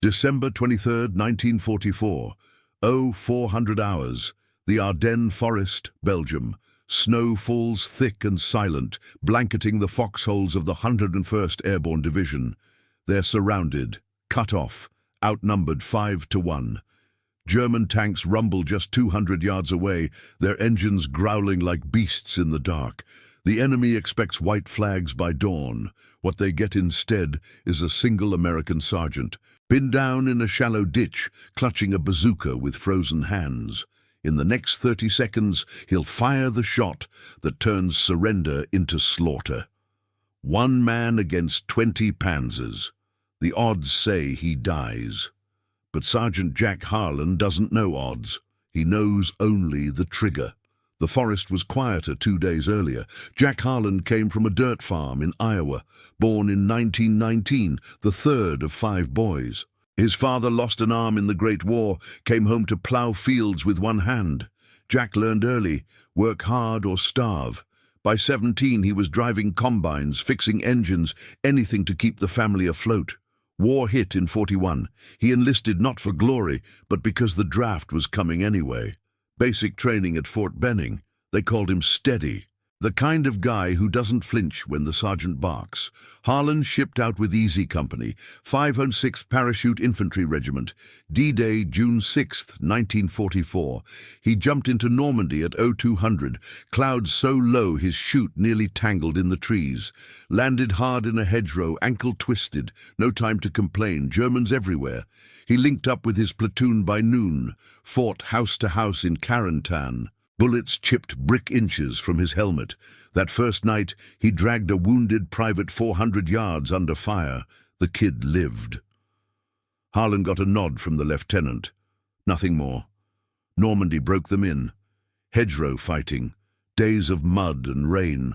December 23, 1944. 0400 hours. The Ardennes Forest, Belgium. Snow falls thick and silent, blanketing the foxholes of the 101st Airborne Division. They're surrounded, cut off, outnumbered 5-1. German tanks rumble just 200 yards away, their engines growling like beasts in the dark. The enemy expects white flags by dawn. What they get instead is a single American sergeant, pinned down in a shallow ditch, clutching a bazooka with frozen hands. In the next 30 seconds, he'll fire the shot that turns surrender into slaughter. 1 man against 20 Panzers. The odds say he dies. But Sergeant Jack Harlan doesn't know odds. He knows only the trigger. The forest was quieter 2 days earlier. Jack Harlan came from a dirt farm in Iowa, born in 1919, the third of 5 boys. His father lost an arm in the Great War, came home to plough fields with one hand. Jack learned early, work hard or starve. By 17, he was driving combines, fixing engines, anything to keep the family afloat. War hit in 41. He enlisted not for glory, but because the draft was coming anyway. Basic training at Fort Benning. They called him Steady. The kind of guy who doesn't flinch when the sergeant barks. Harlan shipped out with Easy Company, 506th Parachute Infantry Regiment, D-Day, June 6, 1944. He jumped into Normandy at 0200, clouds so low his chute nearly tangled in the trees. Landed hard in a hedgerow, ankle twisted, no time to complain, Germans everywhere. He linked up with his platoon by noon, fought house to house in Carentan. Bullets chipped brick inches from his helmet. That first night, he dragged a wounded private 400 yards under fire. The kid lived. Harlan got a nod from the lieutenant. Nothing more. Normandy broke them in. Hedgerow fighting. Days of mud and rain.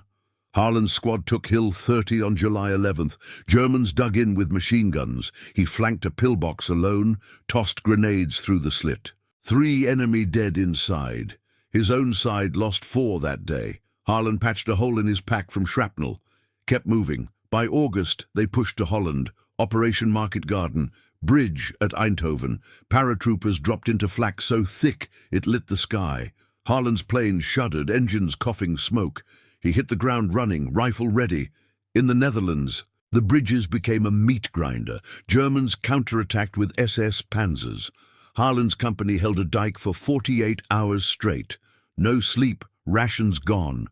Harlan's squad took Hill 30 on July 11th. Germans dug in with machine guns. He flanked a pillbox alone, tossed grenades through the slit. 3 enemy dead inside. His own side lost 4 that day. Harlan patched a hole in his pack from shrapnel. Kept moving. By August, they pushed to Holland. Operation Market Garden. Bridge at Eindhoven. Paratroopers dropped into flak so thick it lit the sky. Harlan's plane shuddered, engines coughing smoke. He hit the ground running, rifle ready. In the Netherlands, the bridges became a meat grinder. Germans counterattacked with SS Panzers. Harlan's company held a dike for 48 hours straight. No sleep, rations gone.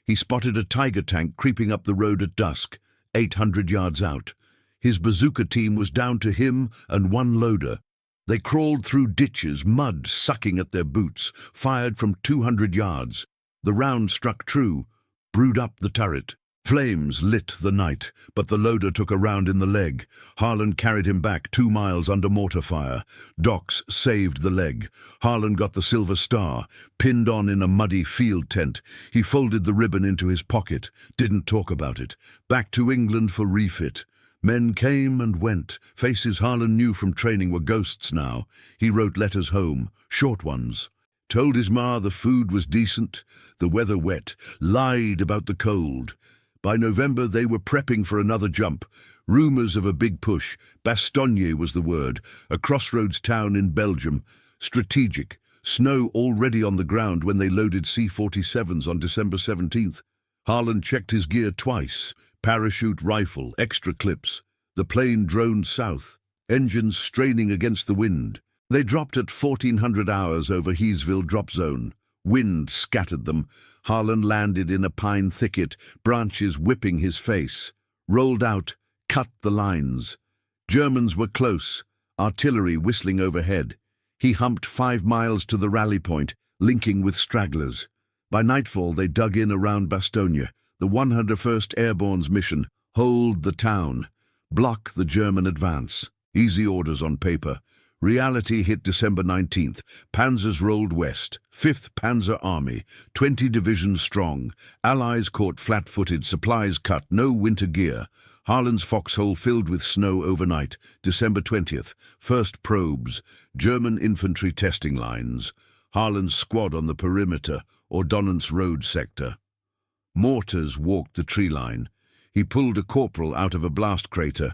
He spotted a Tiger tank creeping up the road at dusk, 800 yards out. His bazooka team was down to him and 1 loader. They crawled through ditches, mud sucking at their boots, fired from 200 yards. The round struck true, brewed up the turret. Flames lit the night, but the loader took a round in the leg. Harlan carried him back 2 miles under mortar fire. Docks saved the leg. Harlan got the Silver Star, pinned on in a muddy field tent. He folded the ribbon into his pocket, didn't talk about it. Back to England for refit. Men came and went. Faces Harlan knew from training were ghosts now. He wrote letters home, short ones. Told his ma the food was decent, the weather wet, lied about the cold. By November, they were prepping for another jump. Rumours of a big push. Bastogne was the word, a crossroads town in Belgium. Strategic. Snow already on the ground when they loaded C-47s on December 17th. Harlan checked his gear twice. Parachute, rifle, extra clips. The plane droned south, engines straining against the wind. They dropped at 1400 hours over Heesville drop zone. Wind scattered them. Harlan landed in a pine thicket, branches whipping his face. Rolled out, cut the lines. Germans were close, artillery whistling overhead. He humped 5 miles to the rally point, linking with stragglers. By nightfall, they dug in around Bastogne. The 101st Airborne's mission: hold the town, block the German advance. Easy orders on paper. Reality hit December 19th. Panzers rolled west. 5th Panzer Army, 20 divisions strong. Allies caught flat-footed, supplies cut, no winter gear. Harlan's foxhole filled with snow overnight. December 20th. First probes. German infantry testing lines. Harlan's squad on the perimeter, Ordonnance Road sector. Mortars walked the tree line. He pulled a corporal out of a blast crater.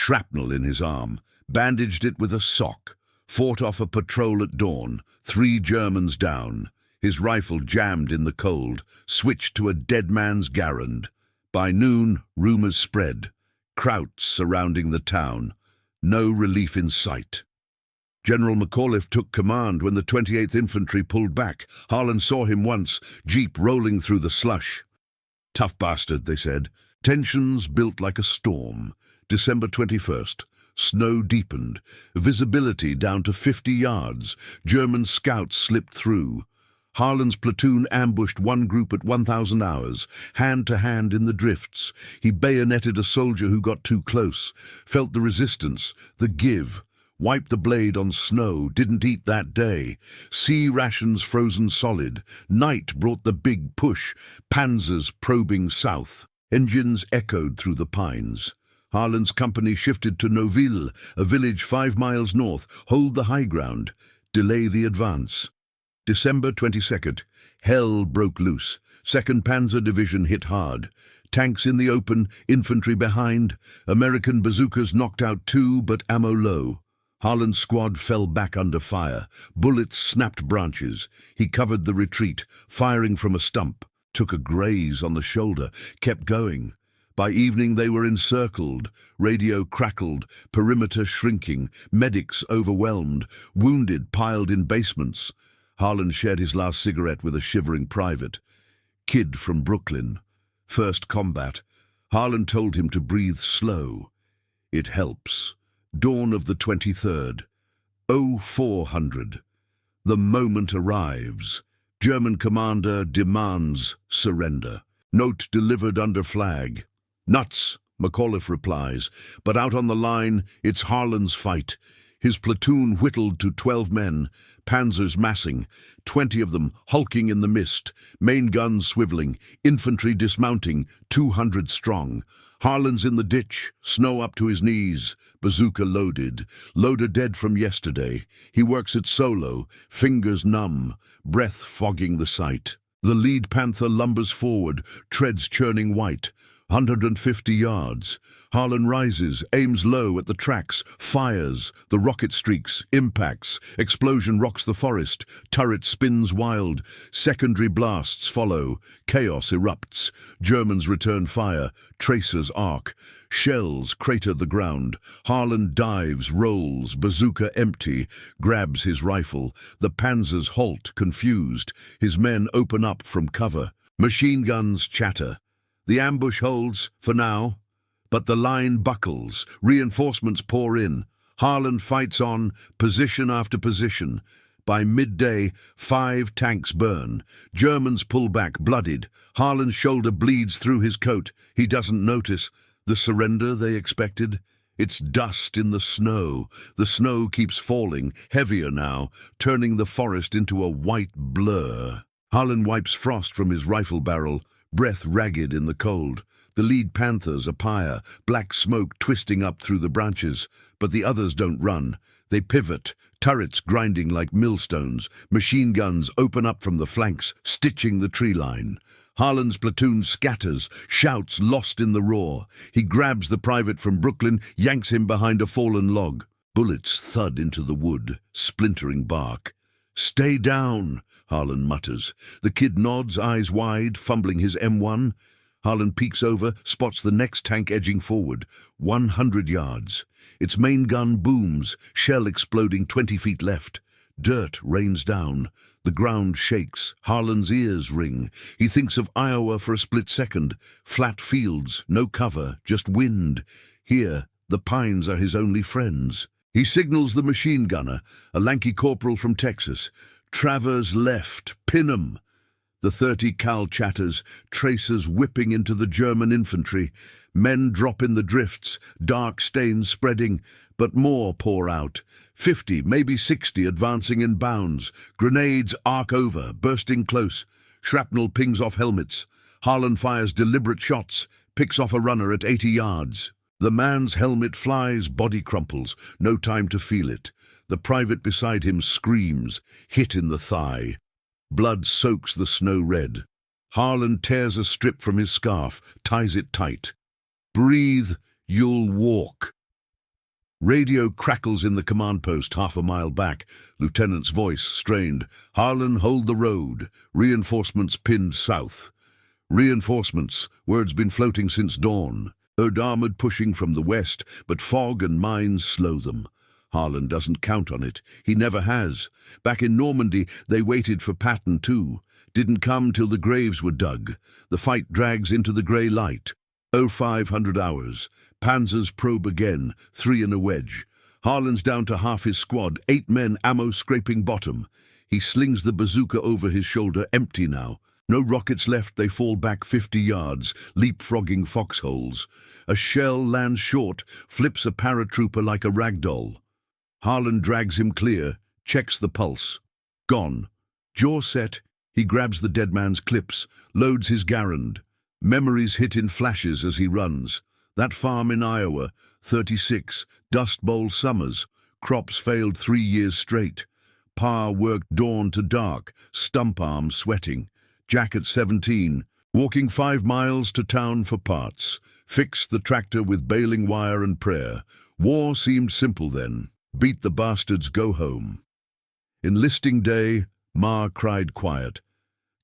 Shrapnel in his arm, bandaged it with a sock, fought off a patrol at dawn, 3 Germans down. His rifle jammed in the cold, switched to a dead man's Garand. By noon, rumours spread. Krauts surrounding the town. No relief in sight. General McAuliffe took command when the 28th Infantry pulled back. Harlan saw him once, jeep rolling through the slush. Tough bastard, they said. Tensions built like a storm. December 21st. Snow deepened. Visibility down to 50 yards. German scouts slipped through. Harlan's platoon ambushed one group at 1,000 hours, hand to hand in the drifts. He bayoneted a soldier who got too close, felt the resistance, the give, wiped the blade on snow, didn't eat that day. Sea rations frozen solid. Night brought the big push, Panzers probing south. Engines echoed through the pines. Harlan's company shifted to Noville, a village 5 miles north, hold the high ground, delay the advance. December 22nd, hell broke loose. 2nd Panzer Division hit hard. Tanks in the open, infantry behind. American bazookas knocked out 2, but ammo low. Harlan's squad fell back under fire. Bullets snapped branches. He covered the retreat, firing from a stump. Took a graze on the shoulder, kept going. By evening they were encircled. Radio crackled, perimeter shrinking, medics overwhelmed, wounded piled in basements. Harlan shared his last cigarette with a shivering private. Kid from Brooklyn. First combat. Harlan told him to breathe slow. It helps. Dawn of the 23rd. 0400. The moment arrives. German commander demands surrender. Note delivered under flag. Nuts, McAuliffe replies, but out on the line, it's Harlan's fight. His platoon whittled to 12 men, panzers massing, 20 of them hulking in the mist, main guns swiveling, infantry dismounting, 200 strong. Harlan's in the ditch, snow up to his knees, bazooka loaded, loader dead from yesterday. He works it solo, fingers numb, breath fogging the sight. The lead panther lumbers forward, treads churning white. 150 yards. Harlan rises, aims low at the tracks, fires, the rocket streaks, impacts, explosion rocks the forest, turret spins wild, secondary blasts follow, chaos erupts, Germans return fire, tracers arc, shells crater the ground, Harlan dives, rolls, bazooka empty, grabs his rifle, the panzers halt, confused, his men open up from cover, machine guns chatter. The ambush holds, for now, but the line buckles, reinforcements pour in. Harlan fights on, position after position. By midday, 5 tanks burn. Germans pull back, bloodied. Harlan's shoulder bleeds through his coat. He doesn't notice the surrender they expected. It's dust in the snow. The snow keeps falling, heavier now, turning the forest into a white blur. Harlan wipes frost from his rifle barrel, breath ragged in the cold. The lead panthers apire, black smoke twisting up through the branches, but the others don't run. They pivot, turrets grinding like millstones, machine guns open up from the flanks, stitching the tree line. Harlan's platoon scatters, shouts lost in the roar. He grabs the private from Brooklyn, yanks him behind a fallen log. Bullets thud into the wood, splintering bark. "Stay down," Harlan mutters. The kid nods, eyes wide, fumbling his M1. Harlan peeks over, spots the next tank edging forward. 100 yards. Its main gun booms, shell exploding 20 feet left. Dirt rains down. The ground shakes. Harlan's ears ring. He thinks of Iowa for a split second. Flat fields, no cover, just wind. Here, the pines are his only friends. He signals the machine gunner, a lanky corporal from Texas. Travers left, pin 'em. The 30 cal chatters, tracers whipping into the German infantry. Men drop in the drifts, dark stains spreading, but more pour out. 50, maybe 60 advancing in bounds. Grenades arc over, bursting close. Shrapnel pings off helmets. Harlan fires deliberate shots, picks off a runner at 80 yards. The man's helmet flies, body crumples, no time to feel it. The private beside him screams, hit in the thigh. Blood soaks the snow red. Harlan tears a strip from his scarf, ties it tight. "Breathe, you'll walk." Radio crackles in the command post half a mile back. Lieutenant's voice strained. Harlan, hold the road. Reinforcements pinned south. Reinforcements. Word's been floating since dawn. Armored pushing from the west, but fog and mines slow them. Harlan doesn't count on it. He never has. Back in Normandy, they waited for Patton too. Didn't come till the graves were dug. The fight drags into the grey light. 0500 hours. Panzers probe again, 3 in a wedge. Harlan's down to half his squad, 8 men, ammo scraping bottom. He slings the bazooka over his shoulder, empty now. No rockets left, they fall back 50 yards, leapfrogging foxholes. A shell lands short, flips a paratrooper like a rag doll. Harlan drags him clear, checks the pulse. Gone. Jaw set, he grabs the dead man's clips, loads his Garand. Memories hit in flashes as he runs. That farm in Iowa, 36, Dust Bowl summers. Crops failed 3 years straight. Pa worked dawn to dark, stump arms sweating. Jack at 17, walking 5 miles to town for parts. Fixed the tractor with baling wire and prayer. War seemed simple then. Beat the bastards, go home. Enlisting day, Ma cried quiet.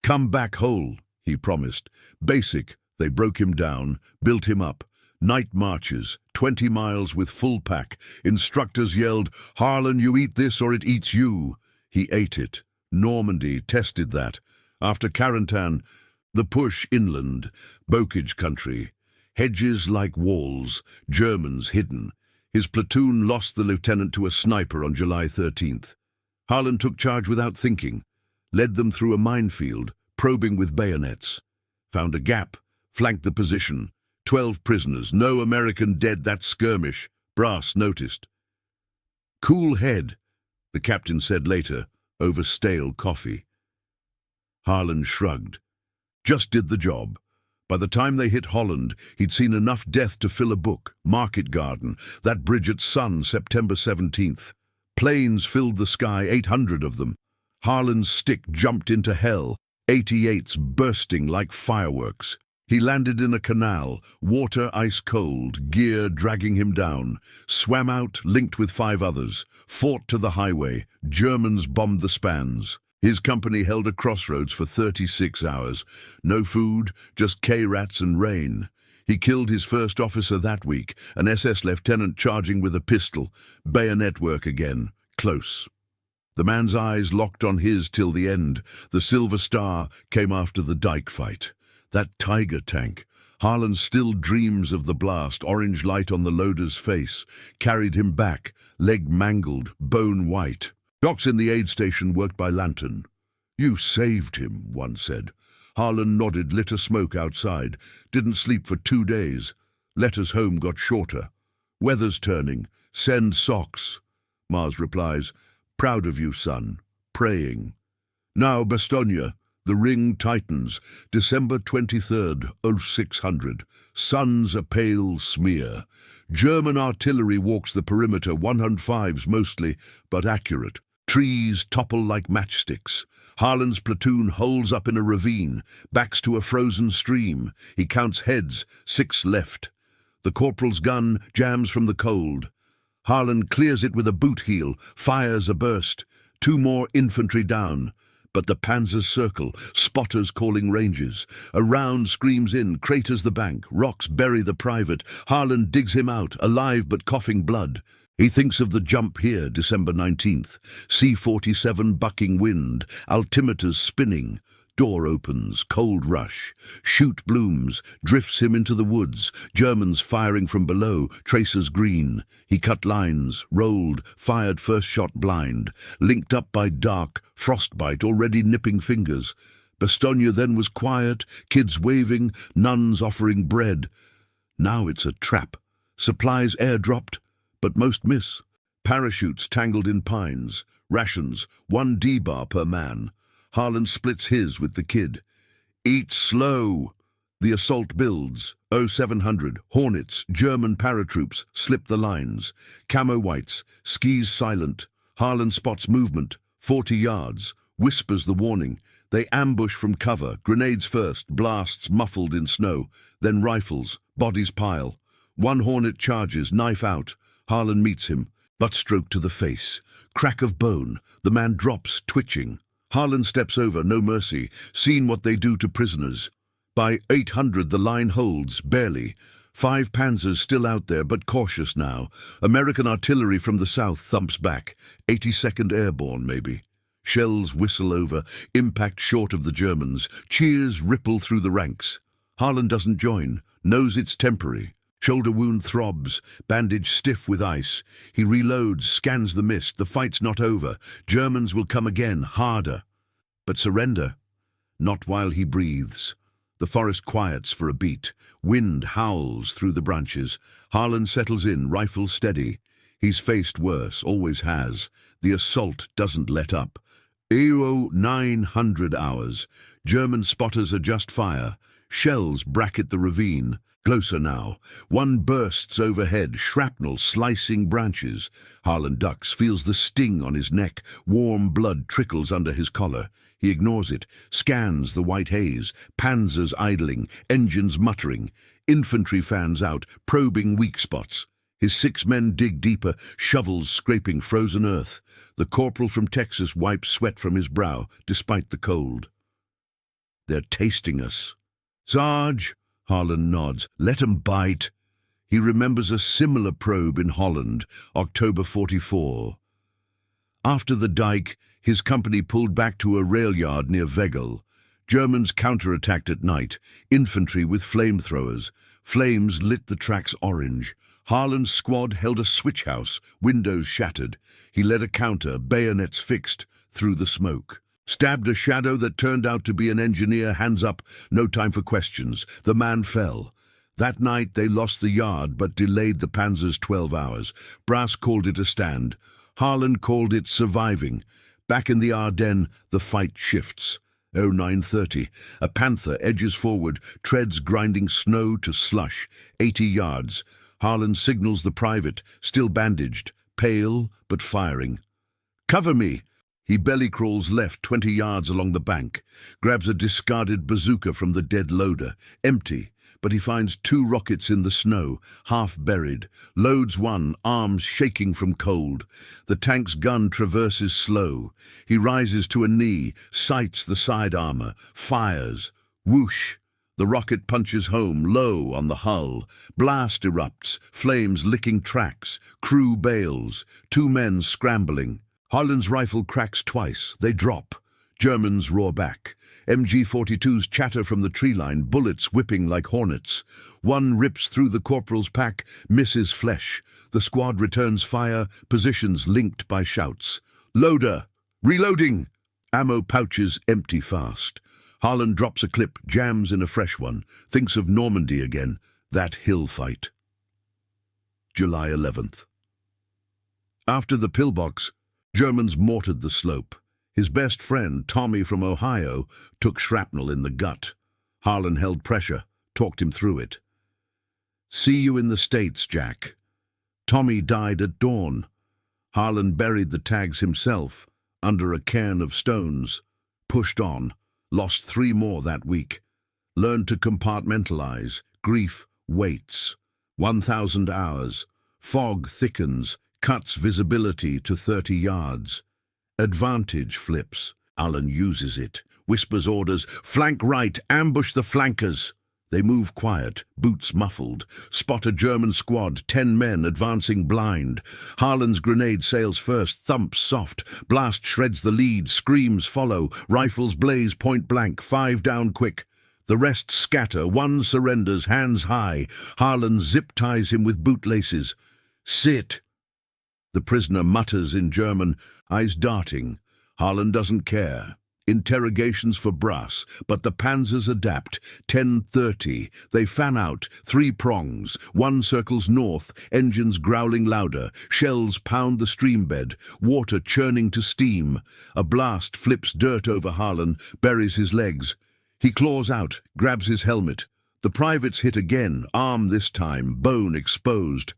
Come back whole, he promised. Basic, they broke him down, built him up. Night marches, 20 miles with full pack. Instructors yelled, Harlan, you eat this or it eats you. He ate it. Normandy tested that. After Carentan, the push inland, bocage country. Hedges like walls, Germans hidden. His platoon lost the lieutenant to a sniper on July 13th. Harlan took charge without thinking, led them through a minefield, probing with bayonets. Found a gap, flanked the position. 12 prisoners, no American dead that skirmish. Brass noticed. Cool head, the captain said later, over stale coffee. Harlan shrugged. Just did the job. By the time they hit Holland, he'd seen enough death to fill a book. Market Garden, that bridge at Sun, September 17th. Planes filled the sky, 800 of them. Harlan's stick jumped into hell, 88s bursting like fireworks. He landed in a canal, water ice cold, gear dragging him down. Swam out, linked with 5 others. Fought to the highway. Germans bombed the spans. His company held a crossroads for 36 hours. No food, just K-rats and rain. He killed his first officer that week, an SS lieutenant charging with a pistol. Bayonet work again. Close. The man's eyes locked on his till the end. The Silver Star came after the Dyke fight. That Tiger tank. Harlan still dreams of the blast, orange light on the loader's face. Carried him back, leg mangled, bone white. Docs in the aid station worked by lantern. You saved him, one said. Harlan nodded, lit a smoke outside. Didn't sleep for 2 days. Letters home got shorter. Weather's turning. Send socks. Mars replies, proud of you, son. Praying. Now, Bastogne. The ring tightens. December 23rd, 0600. Sun's a pale smear. German artillery walks the perimeter, 105s mostly, but accurate. Trees topple like matchsticks. Harlan's platoon holds up in a ravine, backs to a frozen stream. He counts heads, 6 left. The corporal's gun jams from the cold. Harlan clears it with a boot heel, fires a burst. 2 more infantry down. But the Panzers circle, spotters calling ranges. A round screams in, craters the bank, rocks bury the private. Harlan digs him out, alive but coughing blood. He thinks of the jump here, December 19th. C-47 bucking wind, altimeters spinning. Door opens, cold rush. Chute blooms, drifts him into the woods. Germans firing from below, tracers green. He cut lines, rolled, fired first shot blind. Linked up by dark, frostbite already nipping fingers. Bastogne then was quiet, kids waving, nuns offering bread. Now it's a trap. Supplies airdropped, but most miss. Parachutes tangled in pines. Rations, 1 D-bar per man. Harlan splits his with the kid. Eat slow. The assault builds. 0700, Hornets, German paratroops, slip the lines. Camo whites, skis silent. Harlan spots movement, 40 yards, whispers the warning. They ambush from cover, grenades first, blasts muffled in snow. Then rifles, bodies pile. 1 Hornet charges, knife out. Harlan meets him, butt stroke to the face. Crack of bone. The man drops, twitching. Harlan steps over, no mercy. Seen what they do to prisoners. By 800 the line holds, barely. 5 Panzers still out there, but cautious now. American artillery from the south thumps back. 82nd Airborne, maybe. Shells whistle over, impact short of the Germans. Cheers ripple through the ranks. Harlan doesn't join, knows it's temporary. Shoulder wound throbs, bandage stiff with ice. He reloads, scans the mist. The fight's not over. Germans will come again, harder. But surrender? Not while he breathes. The forest quiets for a beat. Wind howls through the branches. Harlan settles in, rifle steady. He's faced worse, always has. The assault doesn't let up. 900 hours. German spotters adjust fire. Shells bracket the ravine. Closer now. One bursts overhead, shrapnel slicing branches. Harlan ducks, feels the sting on his neck. Warm blood trickles under his collar. He ignores it, scans the white haze. Panzers idling, engines muttering. Infantry fans out, probing weak spots. His 6 men dig deeper, shovels scraping frozen earth. The corporal from Texas wipes sweat from his brow, despite the cold. They're tasting us. Sarge, Harlan nods. Let 'em bite. He remembers a similar probe in Holland, October 44. After the dike, his company pulled back to a rail yard near Wegel. Germans counterattacked at night, infantry with flamethrowers. Flames lit the tracks orange. Harlan's squad held a switch house, windows shattered. He led a counter, bayonets fixed, through the smoke. Stabbed a shadow that turned out to be an engineer, hands up, no time for questions. The man fell. That night they lost the yard but delayed the Panzers 12 hours. Brass called it a stand. Harlan called it surviving. Back in the Ardennes, the fight shifts. 0930. A Panther edges forward, treads grinding snow to slush. 80 yards. Harlan signals the private, still bandaged, pale but firing. Cover me! He belly crawls left 20 yards along the bank, grabs a discarded bazooka from the dead loader, empty, but he finds 2 rockets in the snow, half buried, loads one, arms shaking from cold. The tank's gun traverses slow. He rises to a knee, sights the side armor, fires. Whoosh! The rocket punches home, low on the hull. Blast erupts, flames licking tracks, crew bails, 2 men scrambling. Harlan's rifle cracks twice. They drop. Germans roar back. MG-42s chatter from the tree line, bullets whipping like hornets. One rips through the corporal's pack, misses flesh. The squad returns fire, positions linked by shouts. Loader! Reloading! Ammo pouches empty fast. Harlan drops a clip, jams in a fresh one, thinks of Normandy again, that hill fight. July 11th. After the pillbox, Germans mortared the slope. His best friend, Tommy from Ohio, took shrapnel in the gut. Harlan held pressure, talked him through it. See you in the States, Jack. Tommy died at dawn. Harlan buried the tags himself, under a cairn of stones. Pushed on, lost 3 more that week. Learned to compartmentalize. Grief waits. 1,000 hours. Fog thickens. Cuts visibility to 30 yards. Advantage flips. Harlan uses it. Whispers orders, flank right, ambush the flankers. They move quiet, boots muffled. Spot a German squad, 10 men advancing blind. Harlan's grenade sails first, thumps soft. Blast shreds the lead, screams follow. Rifles blaze point blank, 5 down quick. The rest scatter, 1 surrenders, hands high. Harlan zip-ties him with bootlaces. Sit! The prisoner mutters in German, eyes darting. Harlan doesn't care. Interrogations for brass, but the Panzers adapt. 10:30. They fan out, 3 prongs. One circles north, engines growling louder. Shells pound the stream bed, water churning to steam. A blast flips dirt over Harlan, buries his legs. He claws out, grabs his helmet. The privates hit again, arm this time, bone exposed.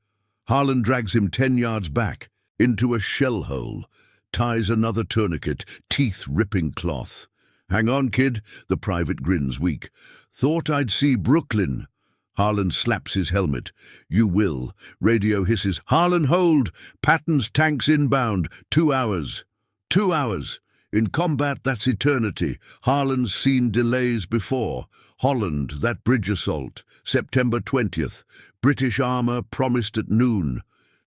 Harlan drags him 10 yards back, into a shell hole, ties another tourniquet, teeth ripping cloth. Hang on, kid, the private grins weak. Thought I'd see Brooklyn. Harlan slaps his helmet. You will. Radio hisses. Harlan, hold! Patton's tanks inbound. 2 hours. 2 hours. In combat, that's eternity. Harlan's seen delays before. Holland, that bridge assault. September 20th. British armour promised at noon.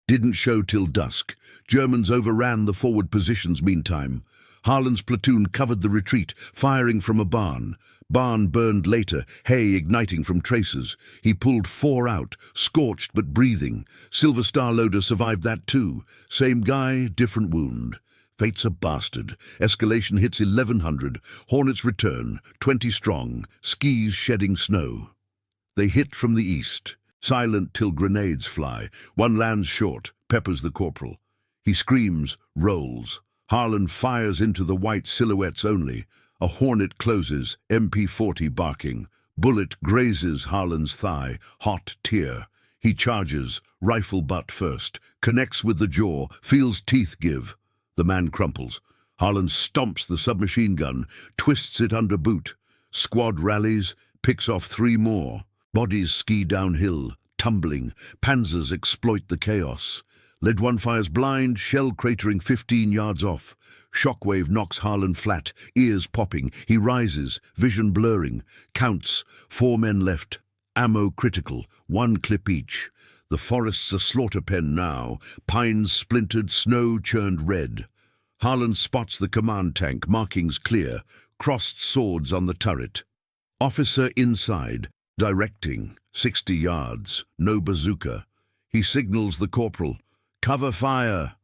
Didn't show till dusk. Germans overran the forward positions meantime. Harlan's platoon covered the retreat, firing from a barn. Barn burned later, hay igniting from traces. He pulled 4 out, scorched but breathing. Silver Star loader survived that too. Same guy, different wound. Fate's a bastard. Escalation hits 1100. Hornets return, 20 strong. Skis shedding snow. They hit from the east. Silent till grenades fly. One lands short, peppers the corporal. He screams, rolls. Harlan fires into the white silhouettes only. A hornet closes, MP40 barking. Bullet grazes Harlan's thigh, hot tear. He charges, rifle butt first, connects with the jaw, feels teeth give. The man crumples. Harlan stomps the submachine gun, twists it under boot. Squad rallies, picks off 3 more. Bodies ski downhill, tumbling. Panzers exploit the chaos. Lead one fires blind, shell cratering 15 yards off. Shockwave knocks Harlan flat, ears popping. He rises, vision blurring. Counts, 4 men left. Ammo critical, 1 clip each. The forest's a slaughter pen now. Pines splintered, snow churned red. Harlan spots the command tank, markings clear. Crossed swords on the turret. Officer inside, directing, 60 yards. No bazooka. He signals the corporal. Cover fire.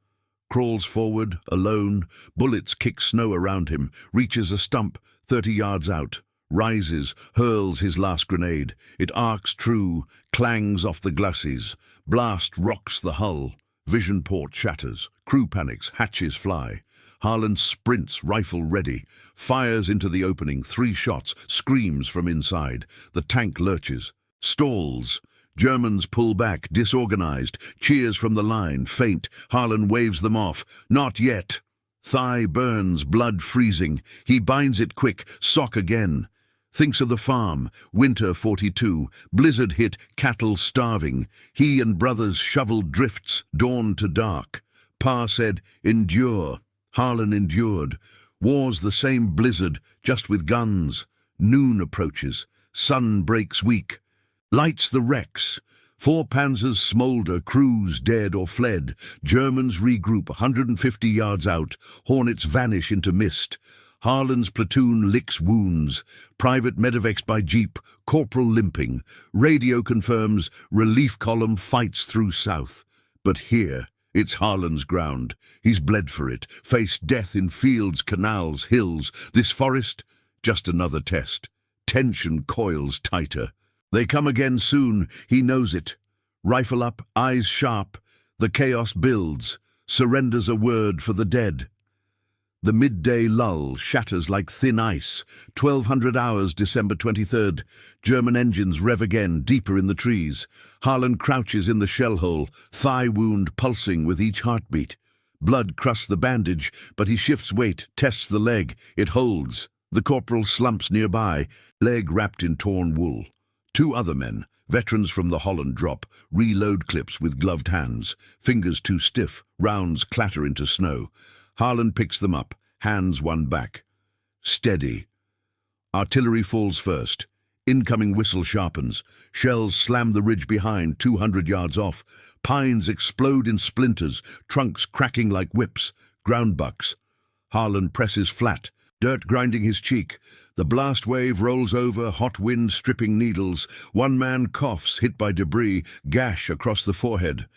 Crawls forward, alone. Bullets kick snow around him. Reaches a stump, 30 yards out. Rises, hurls his last grenade. It arcs true, clangs off the glacis. Blast rocks the hull. Vision port shatters. Crew panics, hatches fly. Harlan sprints, rifle ready. Fires into the opening, 3 shots. Screams from inside. The tank lurches. Stalls. Germans pull back, disorganized. Cheers from the line, faint. Harlan waves them off. Not yet. Thigh burns, blood freezing. He binds it quick, sock again. Thinks of the farm. Winter 42. Blizzard hit, cattle starving. He and brothers shoveled drifts, dawn to dark. Pa said, endure. Harlan endured. War's the same blizzard, just with guns. Noon approaches. Sun breaks weak. Lights the wrecks. 4 panzers smolder, crews dead or fled. Germans regroup 150 yards out. Hornets vanish into mist. Harlan's platoon licks wounds. Private medevaced by jeep, corporal limping. Radio confirms relief column fights through south. But here, it's Harlan's ground. He's bled for it, faced death in fields, canals, hills. This forest, just another test. Tension coils tighter. They come again soon, he knows it. Rifle up, eyes sharp. The chaos builds, surrenders a word for the dead. The midday lull shatters like thin ice. 1200 hours, December 23rd. German engines rev again, deeper in the trees. Harlan crouches in the shell hole, thigh wound pulsing with each heartbeat. Blood crusts the bandage, but he shifts weight, tests the leg. It holds. The corporal slumps nearby, leg wrapped in torn wool. 2 other men, veterans from the Holland drop, reload clips with gloved hands. Fingers too stiff, rounds clatter into snow. Harlan picks them up, hands one back. Steady. Artillery falls first. Incoming whistle sharpens. Shells slam the ridge behind, 200 yards off. Pines explode in splinters, trunks cracking like whips. Ground bucks. Harlan presses flat, dirt grinding his cheek. The blast wave rolls over, hot wind stripping needles. One man coughs, hit by debris, gash across the forehead.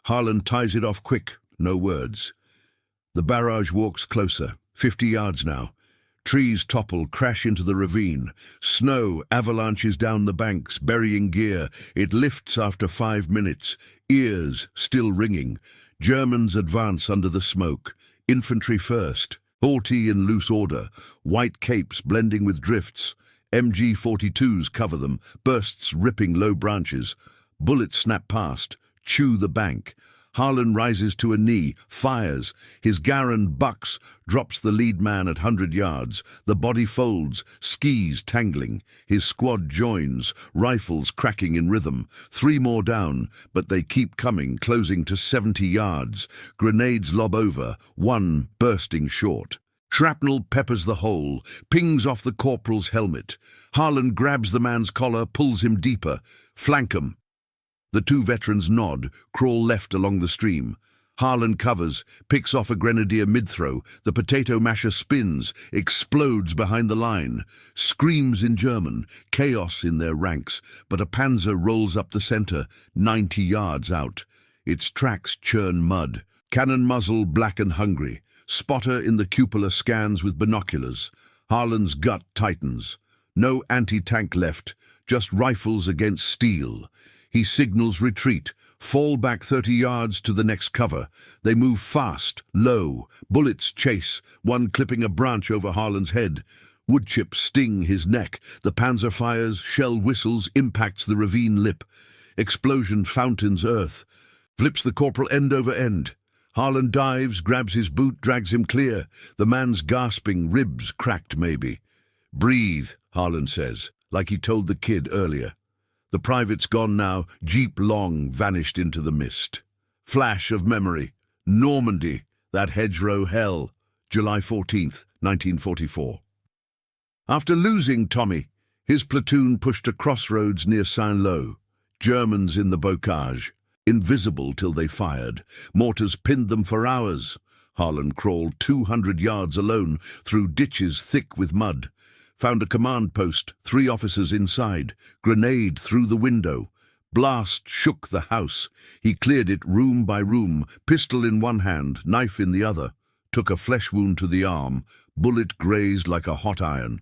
Harlan ties it off quick, no words. The barrage walks closer, 50 yards now. Trees topple, crash into the ravine. Snow avalanches down the banks, burying gear. It lifts after 5 minutes, ears still ringing. Germans advance under the smoke. Infantry first. Haughty in loose order, white capes blending with drifts. MG-42s cover them, bursts ripping low branches. Bullets snap past, chew the bank. Harlan rises to a knee, fires. His Garand bucks, drops the lead man at 100 yards. The body folds, skis tangling. His squad joins, rifles cracking in rhythm. 3 more down, but they keep coming, closing to 70 yards. Grenades lob over, 1 bursting short. Shrapnel peppers the hole, pings off the corporal's helmet. Harlan grabs the man's collar, pulls him deeper. Flank 'em. The 2 veterans nod, crawl left along the stream. Harlan covers, picks off a grenadier mid-throw. The potato masher spins, explodes behind the line. Screams in German, chaos in their ranks, but a Panzer rolls up the center, 90 yards out. Its tracks churn mud. Cannon muzzle black and hungry. Spotter in the cupola scans with binoculars. Harlan's gut tightens. No anti-tank left, just rifles against steel. He signals retreat, fall back 30 yards to the next cover. They move fast, low. Bullets chase, one clipping a branch over Harlan's head. Wood chips sting his neck. The Panzer fires, shell whistles, impacts the ravine lip. Explosion fountains earth. Flips the corporal end over end. Harlan dives, grabs his boot, drags him clear. The man's gasping, ribs cracked maybe. "Breathe," Harlan says, like he told the kid earlier. The private's gone now, jeep long vanished into the mist. Flash of memory. Normandy, that hedgerow hell. July 14th, 1944. After losing Tommy, his platoon pushed a crossroads near Saint-Lô. Germans in the bocage. Invisible till they fired. Mortars pinned them for hours. Harlan crawled 200 yards alone through ditches thick with mud. Found a command post, 3 officers inside. Grenade through the window. Blast shook the house. He cleared it room by room, pistol in one hand, knife in the other. Took a flesh wound to the arm. Bullet grazed like a hot iron.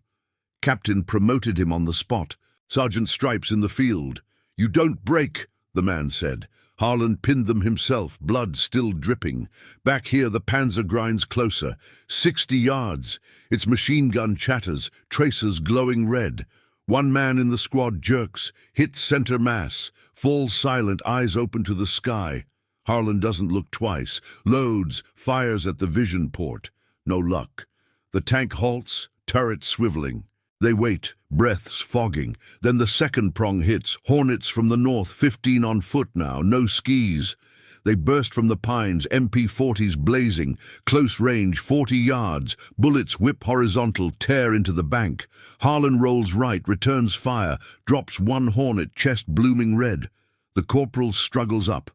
Captain promoted him on the spot. Sergeant stripes in the field. "You don't break," the man said. Harlan pinned them himself, blood still dripping. Back here the Panzer grinds closer. 60 yards. Its machine gun chatters, tracers glowing red. One man in the squad jerks, hits center mass, falls silent, eyes open to the sky. Harlan doesn't look twice. Loads, fires at the vision port. No luck. The tank halts, turret swiveling. They wait, breaths fogging. Then the second prong hits. Hornets from the north, 15 on foot now, no skis. They burst from the pines, MP40s blazing. Close range, 40 yards. Bullets whip horizontal, tear into the bank. Harlan rolls right, returns fire, drops 1 hornet, chest blooming red. The corporal struggles up.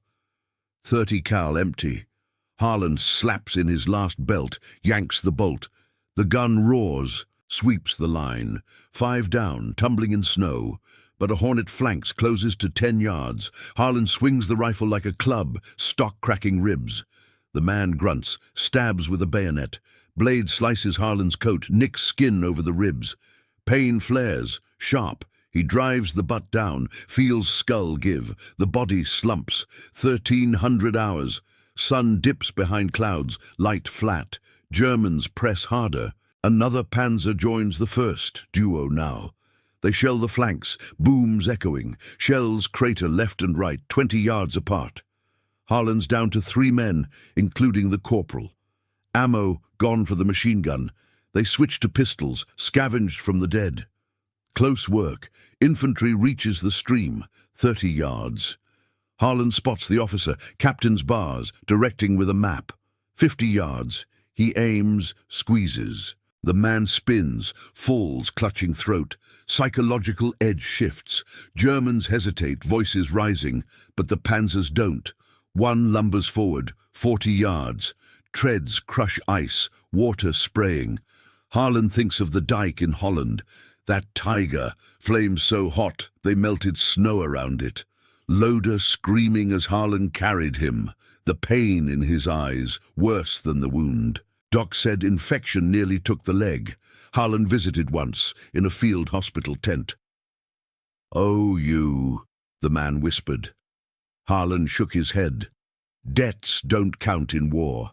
30 cal empty. Harlan slaps in his last belt, yanks the bolt. The gun roars. Sweeps the line. 5 down, tumbling in snow. But a hornet flanks, closes to 10 yards. Harlan swings the rifle like a club, stock cracking ribs. The man grunts, stabs with a bayonet. Blade slices Harlan's coat, nicks skin over the ribs. Pain flares, sharp. He drives the butt down, feels skull give. The body slumps. 1,300 hours. Sun dips behind clouds, light flat. Germans press harder. Another Panzer joins the first, duo now. They shell the flanks, booms echoing. Shells crater left and right, 20 yards apart. Harlan's down to 3 men, including the corporal. Ammo gone for the machine gun. They switch to pistols, scavenged from the dead. Close work. Infantry reaches the stream, 30 yards. Harlan spots the officer, captain's bars, directing with a map. 50 yards. He aims, squeezes. The man spins, falls, clutching throat. Psychological edge shifts. Germans hesitate, voices rising, but the Panzers don't. One lumbers forward, 40 yards. Treads crush ice, water spraying. Harlan thinks of the dike in Holland. That tiger, flames so hot they melted snow around it. Loader screaming as Harlan carried him. The pain in his eyes, worse than the wound. Doc said infection nearly took the leg. Harlan visited once, in a field hospital tent. "Oh, you," the man whispered. Harlan shook his head. Debts don't count in war.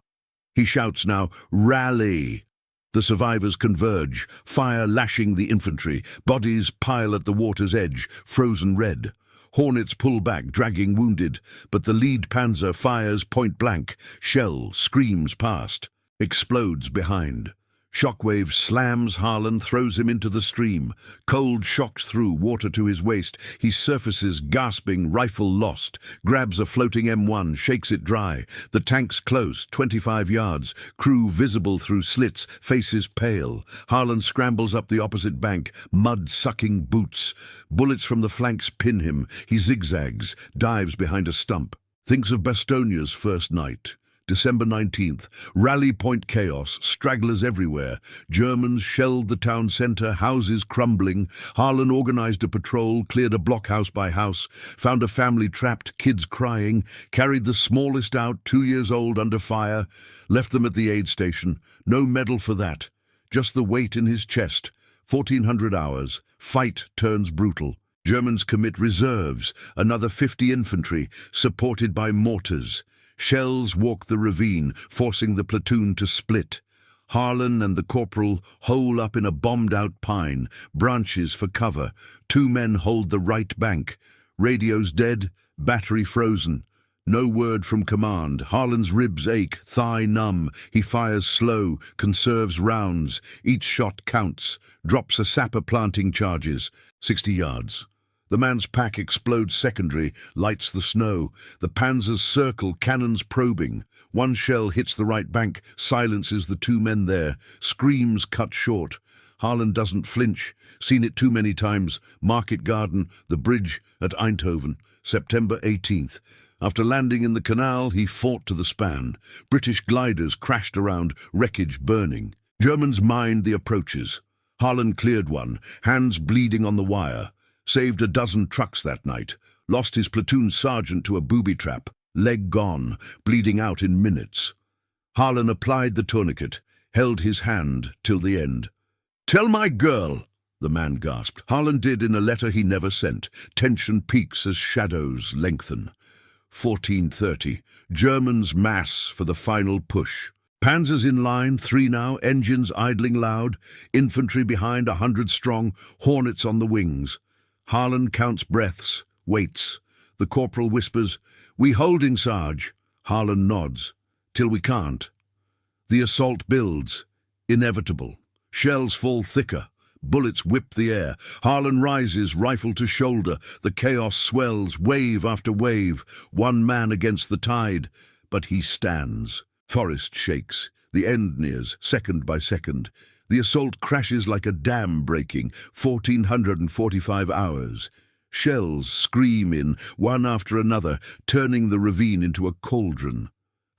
He shouts now, "Rally!" The survivors converge, fire lashing the infantry. Bodies pile at the water's edge, frozen red. Hornets pull back, dragging wounded, but the lead Panzer fires point blank. Shell screams past, explodes behind. Shockwave slams Harlan, throws him into the stream. Cold shocks through, water to his waist. He surfaces, gasping, rifle lost. Grabs a floating M1, shakes it dry. The tank's close, 25 yards. Crew visible through slits, faces pale. Harlan scrambles up the opposite bank, mud-sucking boots. Bullets from the flanks pin him. He zigzags, dives behind a stump. Thinks of Bastonia's first night. December 19th, rally point chaos, stragglers everywhere. Germans shelled the town centre, houses crumbling. Harlan organised a patrol, cleared a blockhouse by house, found a family trapped, kids crying, carried the smallest out, 2 years old, under fire, left them at the aid station. No medal for that, just the weight in his chest. 1400 hours, fight turns brutal. Germans commit reserves, another 50 infantry, supported by mortars. Shells walk the ravine, forcing the platoon to split. Harlan and the corporal hole up in a bombed-out pine, branches for cover. 2 men hold the right bank. Radios dead, battery frozen. No word from command. Harlan's ribs ache, thigh numb. He fires slow, conserves rounds. Each shot counts. Drops a sapper planting charges. 60 yards. The man's pack explodes secondary, lights the snow. The Panzers circle, cannons probing. One shell hits the right bank, silences the 2 men there. Screams cut short. Harlan doesn't flinch. Seen it too many times. Market Garden, the bridge at Eindhoven, September 18th. After landing in the canal, he fought to the span. British gliders crashed around, wreckage burning. Germans mined the approaches. Harlan cleared one, hands bleeding on the wire. Saved a dozen trucks that night. Lost his platoon sergeant to a booby trap. Leg gone, bleeding out in minutes. Harlan applied the tourniquet, held his hand till the end. "Tell my girl," the man gasped. Harlan did in a letter he never sent. Tension peaks as shadows lengthen. 14:30. Germans mass for the final push. Panzers in line, 3 now, engines idling loud. Infantry behind, 100 strong, hornets on the wings. Harlan counts breaths, waits. The corporal whispers, "We holding, Sarge." Harlan nods. "Till we can't." The assault builds. Inevitable. Shells fall thicker. Bullets whip the air. Harlan rises, rifle to shoulder. The chaos swells, wave after wave. 1 man against the tide. But he stands. Forest shakes. The end nears, second by second. The assault crashes like a dam breaking, 1445 hours. Shells scream in, one after another, turning the ravine into a cauldron.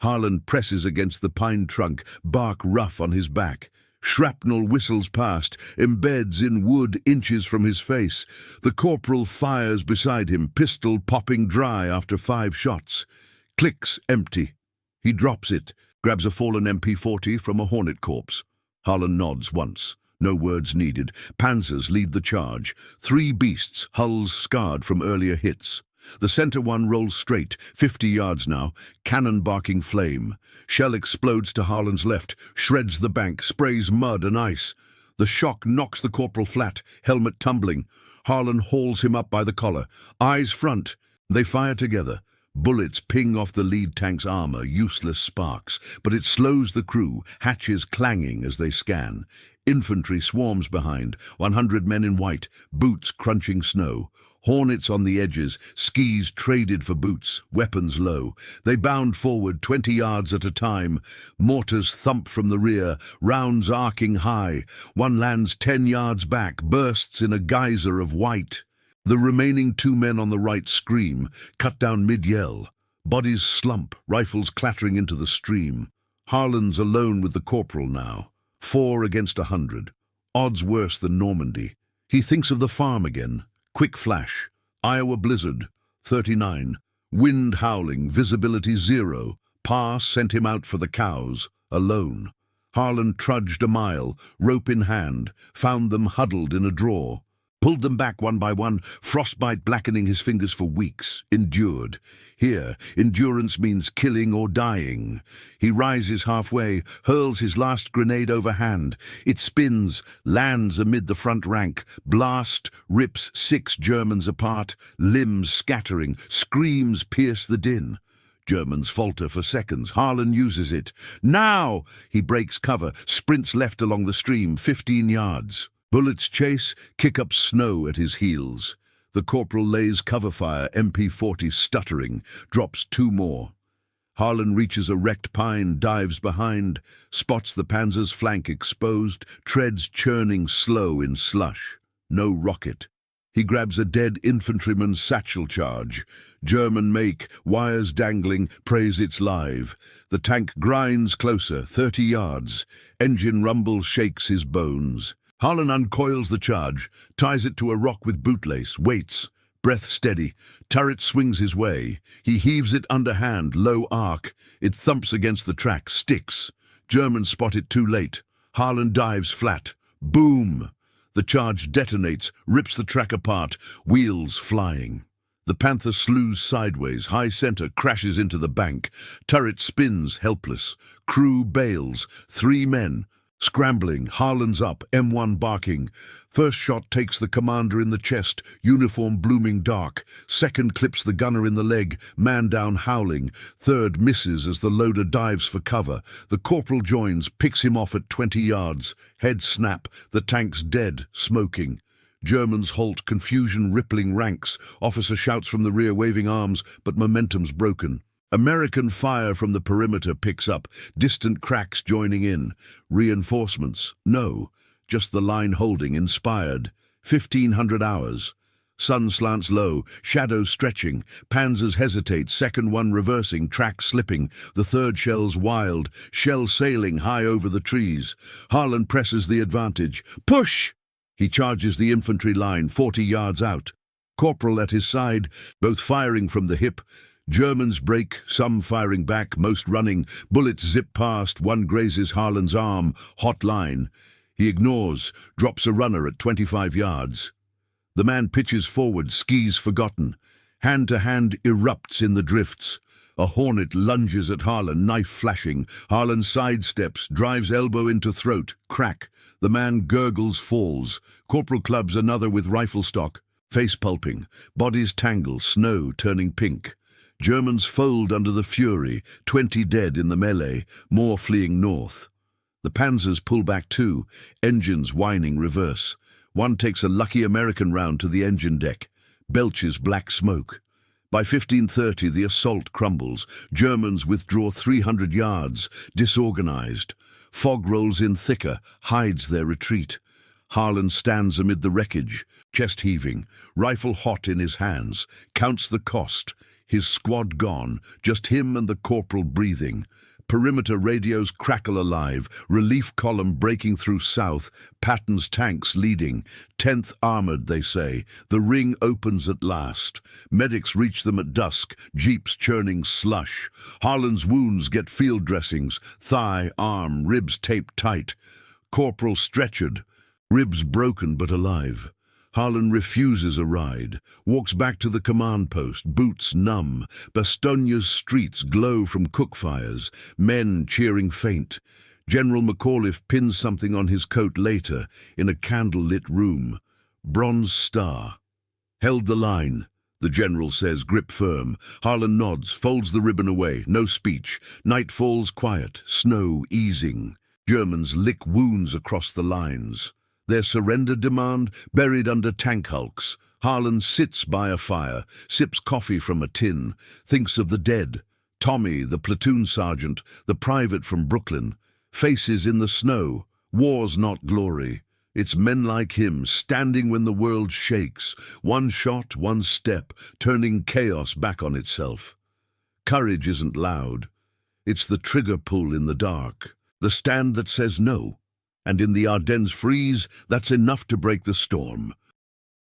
Harlan presses against the pine trunk, bark rough on his back. Shrapnel whistles past, embeds in wood inches from his face. The corporal fires beside him, pistol popping dry after 5 shots. Clicks empty. He drops it, grabs a fallen MP40 from a hornet corpse. Harlan nods once. No words needed. Panzers lead the charge. 3 beasts, hulls scarred from earlier hits. The center one rolls straight, 50 yards now, cannon barking flame. Shell explodes to Harlan's left, shreds the bank, sprays mud and ice. The shock knocks the corporal flat, helmet tumbling. Harlan hauls him up by the collar. Eyes front. They fire together. Bullets ping off the lead tank's armor, useless sparks, but it slows the crew, hatches clanging as they scan. Infantry swarms behind, 100 men in white, boots crunching snow. Hornets on the edges, skis traded for boots, weapons low. They bound forward 20 yards at a time. Mortars thump from the rear, rounds arcing high. One lands 10 yards back, bursts in a geyser of white. The remaining 2 men on the right scream, cut down mid-yell. Bodies slump, rifles clattering into the stream. Harlan's alone with the corporal now. 4 against 100. Odds worse than Normandy. He thinks of the farm again. Quick flash. Iowa blizzard. 39. Wind howling, visibility 0. Pa sent him out for the cows, alone. Harlan trudged a mile, rope in hand, found them huddled in a draw. Pulled them back one by one, frostbite blackening his fingers for weeks. Endured. Here, endurance means killing or dying. He rises halfway, hurls his last grenade overhand. It spins, lands amid the front rank. Blast rips 6 Germans apart, limbs scattering, screams pierce the din. Germans falter for seconds. Harlan uses it. Now! He breaks cover, sprints left along the stream, 15 yards. Bullets chase, kick up snow at his heels. The corporal lays cover fire, MP40 stuttering, drops 2 more. Harlan reaches a wrecked pine, dives behind, spots the Panzer's flank exposed, treads churning slow in slush. No rocket. He grabs a dead infantryman's satchel charge. German make, wires dangling, prays it's live. The tank grinds closer, 30 yards. Engine rumble shakes his bones. Harlan uncoils the charge, ties it to a rock with bootlace, waits, breath steady. Turret swings his way. He heaves it underhand, low arc. It thumps against the track, sticks. Germans spot it too late. Harlan dives flat. Boom! The charge detonates, rips the track apart, wheels flying. The Panther slews sideways, high center crashes into the bank. Turret spins, helpless. Crew bails. 3 men. Scrambling, Harlan's up, M1 barking. First shot takes the commander in the chest, uniform blooming dark. Second clips the gunner in the leg, man down howling. Third misses as the loader dives for cover. The corporal joins, picks him off at 20 yards. Head snap, the tank's dead, smoking. Germans halt, confusion rippling ranks. Officer shouts from the rear, waving arms, but momentum's broken. American fire from the perimeter picks up, distant cracks joining in. Reinforcements? No, just the line holding, inspired. 1,500 hours. Sun slants low, shadows stretching. Panzers hesitate, second one reversing, track slipping. The third shell's wild, shell sailing high over the trees. Harlan presses the advantage. Push! He charges the infantry line, 40 yards out. Corporal at his side, both firing from the hip. Germans break, some firing back, most running. Bullets zip past, one grazes Harlan's arm, hot line. He ignores, drops a runner at 25 yards. The man pitches forward, skis forgotten. Hand to hand erupts in the drifts. A Hornet lunges at Harlan, knife flashing. Harlan sidesteps, drives elbow into throat, crack. The man gurgles, falls. Corporal clubs another with rifle stock. Face pulping, bodies tangle, snow turning pink. Germans fold under the fury, 20 dead in the melee, more fleeing north. The Panzers pull back too, engines whining reverse. One takes a lucky American round to the engine deck, belches black smoke. By 15:30 the assault crumbles. Germans withdraw 300 yards, disorganized. Fog rolls in thicker, hides their retreat. Harlan stands amid the wreckage, chest heaving, rifle hot in his hands, counts the cost. His squad gone, just him and the corporal breathing. Perimeter radios crackle alive, relief column breaking through south, Patton's tanks leading. 10th Armored, they say. The ring opens at last. Medics reach them at dusk, jeeps churning slush. Harlan's wounds get field dressings, thigh, arm, ribs taped tight. Corporal stretchered, ribs broken but alive. Harlan refuses a ride, walks back to the command post, boots numb. Bastonia's streets glow from cook fires, men cheering faint. General McAuliffe pins something on his coat later, in a candle-lit room. Bronze star. Held the line, the general says, grip firm. Harlan nods, folds the ribbon away, no speech. Night falls quiet, snow easing. Germans lick wounds across the lines. Their surrender demand buried under tank hulks. Harlan sits by a fire, sips coffee from a tin, thinks of the dead. Tommy, the platoon sergeant, the private from Brooklyn. Faces in the snow. War's not glory. It's men like him, standing when the world shakes. One shot, one step, turning chaos back on itself. Courage isn't loud. It's the trigger pull in the dark. The stand that says no. And in the Ardennes freeze, that's enough to break the storm.